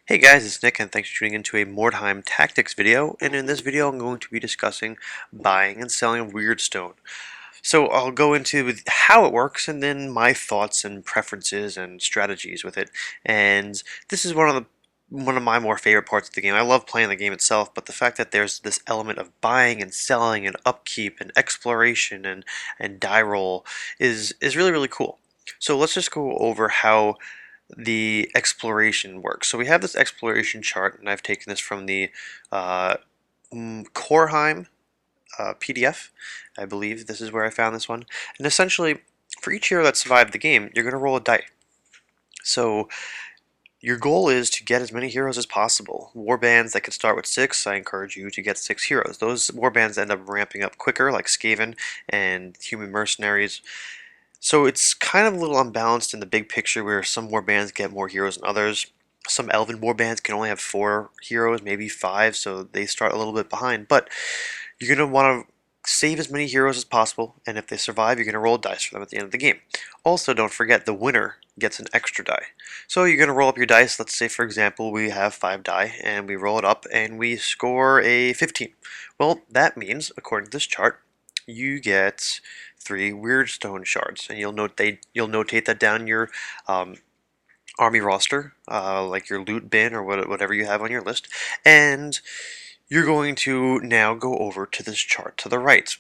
Hey guys, it's Nick and thanks for tuning into a Mordheim tactics video, and in this video I'm going to be discussing buying and selling of Weirdstone. So I'll go into how it works and then my thoughts and preferences and strategies with it. And this is one of my more favorite parts of the game. I love playing the game itself, but the fact that there's this element of buying and selling and upkeep and exploration and die roll is really cool. So let's just go over how the exploration works. So we have this exploration chart, and I've taken this from the uh, Mordheim PDF. I believe this is where I found this one. And essentially, for each hero that survived the game, you're going to roll a die. So your goal is to get as many heroes as possible. Warbands that can start with 6, I encourage you to get 6 heroes. Those warbands end up ramping up quicker, like Skaven and Human Mercenaries. So it's kind of a little unbalanced in the big picture where some warbands get more heroes than others. Some Elven warbands can only have 4 heroes, maybe 5, so they start a little bit behind. But you're going to want to save as many heroes as possible, and if they survive, you're going to roll dice for them at the end of the game. Also, don't forget the winner gets an extra die. So you're going to roll up your dice. Let's say, for example, we have 5 die, and we roll it up, and we score a 15. Well, that means, according to this chart, you get 3 Weirdstone shards, and you'll notate that down your army roster, like your loot bin or whatever you have on your list, and you're going to now go over to this chart to the right.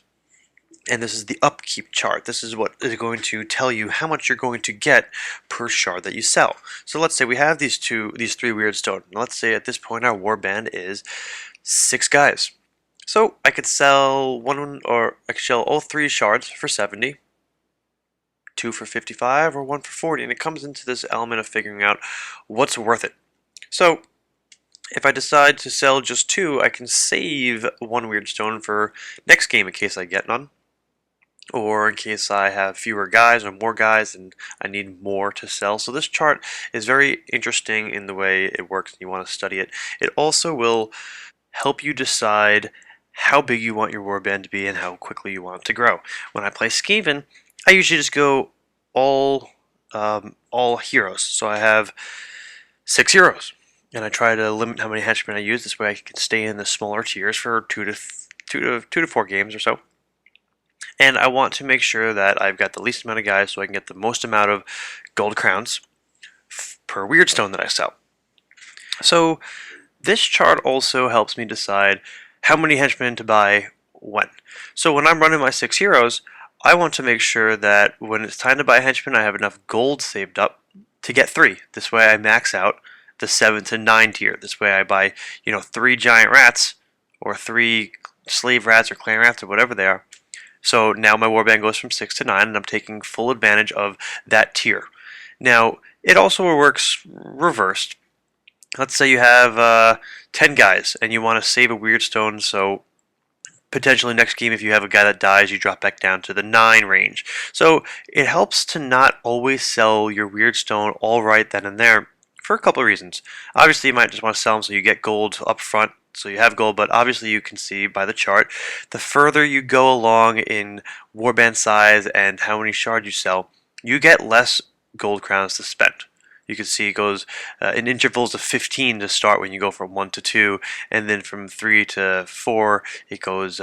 And this is the upkeep chart. This is what is going to tell you how much you're going to get per shard that you sell. So let's say we have these 3 Weirdstone. Let's say at this point our warband is 6 guys. So I could sell all 3 shards for 70, 2 for 55, or 1 for 40, and it comes into this element of figuring out what's worth it. So if I decide to sell just 2, I can save 1 Weirdstone for next game in case I get none, or in case I have fewer guys or more guys and I need more to sell. So this chart is very interesting in the way it works and you want to study it. It also will help you decide how big you want your warband to be and how quickly you want it to grow. When I play Skaven, I usually just go all heroes. So I have 6 heroes, and I try to limit how many henchmen I use. This way I can stay in the smaller tiers for 2 to 4 games or so. And I want to make sure that I've got the least amount of guys so I can get the most amount of gold crowns per Weirdstone that I sell. So this chart also helps me decide how many henchmen to buy when. So when I'm running my 6 heroes, I want to make sure that when it's time to buy henchmen, I have enough gold saved up to get 3. This way I max out the 7 to 9 tier. This way I buy, 3 giant rats or 3 slave rats or clan rats or whatever they are. So now my warband goes from 6 to 9 and I'm taking full advantage of that tier. Now, it also works reversed. Let's say you have 10 guys and you want to save a Weirdstone, so potentially next game if you have a guy that dies, you drop back down to the 9 range. So it helps to not always sell your Weirdstone all right then and there for a couple of reasons. Obviously you might just want to sell them so you get gold up front, so you have gold, but obviously you can see by the chart, the further you go along in warband size and how many shards you sell, you get less gold crowns to spend. You can see it goes in intervals of 15 to start when you go from 1 to 2, and then from 3 to 4 it goes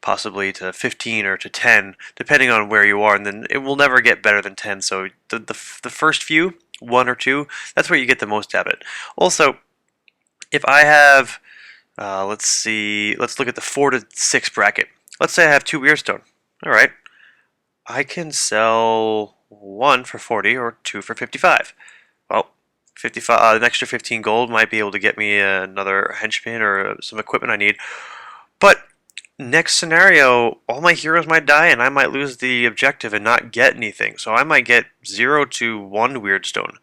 possibly to 15 or to 10, depending on where you are, and then it will never get better than 10. So the first few, 1 or 2, that's where you get the most out of it. Also, if I have, let's look at the 4 to 6 bracket. Let's say I have 2 Weirdstone. All right, I can sell 1 for 40 or 2 for 55. Well, 55, an extra 15 gold might be able to get me another henchman or some equipment I need. But next scenario, all my heroes might die and I might lose the objective and not get anything. So I might get 0 to 1 Weirdstone.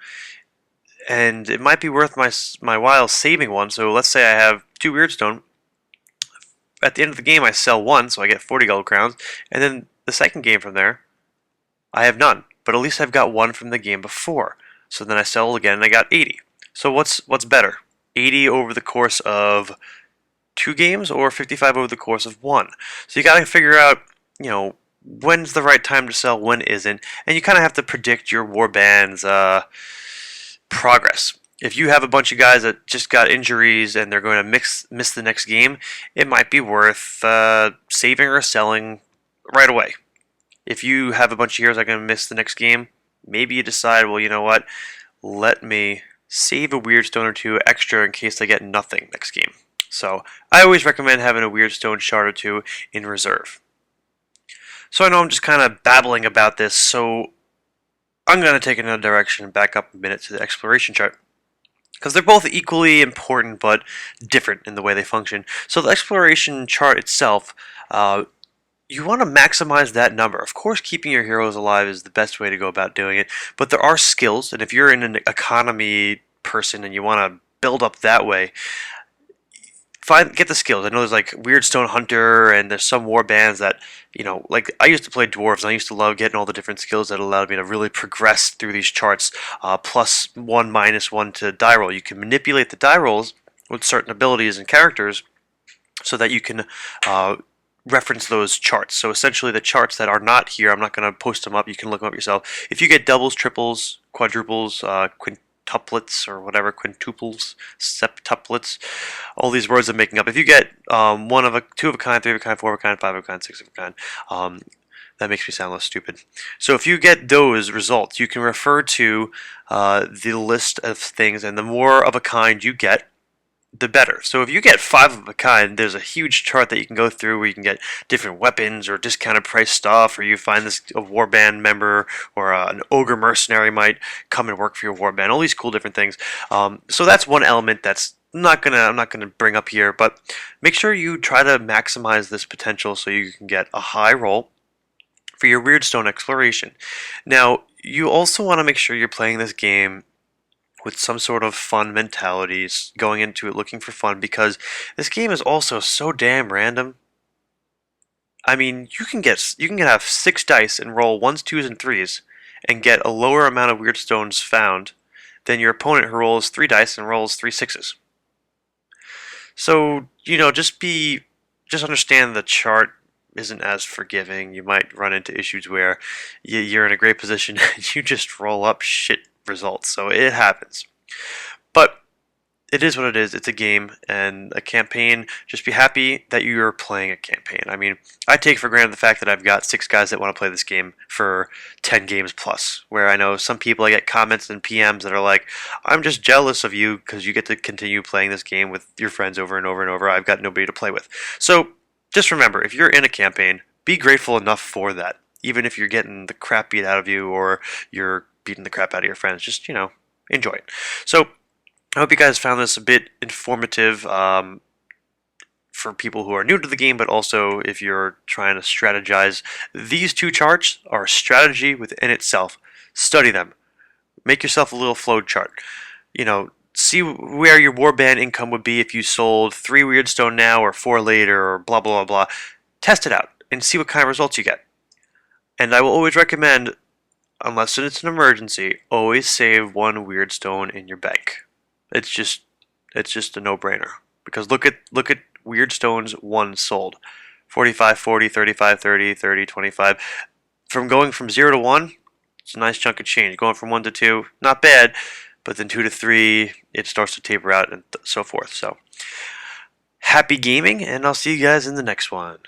And it might be worth my while saving 1. So let's say I have 2 Weirdstone. At the end of the game, I sell 1, so I get 40 gold crowns. And then the second game from there, I have none. But at least I've got 1 from the game before. So then I sell again and I got 80. So what's better? 80 over the course of 2 games or 55 over the course of 1? So you got to figure out, when's the right time to sell, when isn't, and you kind of have to predict your warband's progress. if you have a bunch of guys that just got injuries and they're going to miss the next game, it might be worth saving or selling right away. If you have a bunch of heroes that are going to miss the next game, maybe you decide, well, you know what? Let me save a Wyrd Stone or two extra in case I get nothing next game. So I always recommend having a Wyrd Stone shard or two in reserve. So I know I'm just kind of babbling about this, so I'm going to take another direction and back up a minute to the exploration chart. Because they're both equally important but different in the way they function. So the exploration chart itself, you want to maximize that number. Of course, keeping your heroes alive is the best way to go about doing it, but there are skills, and if you're in an economy person and you want to build up that way, get the skills. I know there's like Wyrd Stone Hunter, and there's some war bands that, like I used to play dwarves, and I used to love getting all the different skills that allowed me to really progress through these charts. +1, -1 to die roll. You can manipulate the die rolls with certain abilities and characters so that you can reference those charts. So essentially the charts that are not here, I'm not going to post them up, you can look them up yourself. If you get doubles, triples, quadruples, quintuplets, or whatever, quintuples, septuplets, all these words I'm making up. If you get two of a kind, three of a kind, four of a kind, five of a kind, six of a kind, that makes me sound less stupid. So if you get those results, you can refer to the list of things, and the more of a kind you get, the better. So if you get five of a kind, there's a huge chart that you can go through where you can get different weapons or discounted price stuff, or you find this a warband member or an ogre mercenary might come and work for your warband. All these cool different things. So that's one element that's I'm not gonna bring up here, but make sure you try to maximize this potential so you can get a high roll for your Wyrd Stone exploration. Now you also want to make sure you're playing this game with some sort of fun mentalities, going into it looking for fun, because this game is also so damn random. I mean, you can have 6 dice and roll 1s, 2s, and 3s, and get a lower amount of Wyrd Stones found than your opponent who rolls 3 dice and rolls 3 6s. So, just understand the chart isn't as forgiving. You might run into issues where you're in a great position and you just roll up shit results. So it happens. But it is what it is. It's a game and a campaign. Just be happy that you're playing a campaign. I mean, I take for granted the fact that I've got 6 guys that want to play this game for 10 games plus, where I know some people, I get comments and PMs that are like, I'm just jealous of you because you get to continue playing this game with your friends over and over and over. I've got nobody to play with. So just remember, if you're in a campaign, be grateful enough for that. Even if you're getting the crap beat out of you or you're beating the crap out of your friends, just, enjoy it. So I hope you guys found this a bit informative for people who are new to the game, but also if you're trying to strategize. These 2 charts are a strategy within itself. Study them. Make yourself a little flow chart. See where your warband income would be if you sold 3 Wyrd Stone now or 4 later or blah, blah, blah, blah. Test it out and see what kind of results you get. And I will always recommend, unless it's an emergency, always save 1 Wyrd Stone in your bank. It's just a no-brainer, because look at Wyrd Stone's 1 sold, 45, 40, 35, 30, 30, 25. From going from 0 to 1, it's a nice chunk of change. Going from 1 to 2, not bad, but then 2 to 3, it starts to taper out and so forth. So happy gaming, and I'll see you guys in the next one.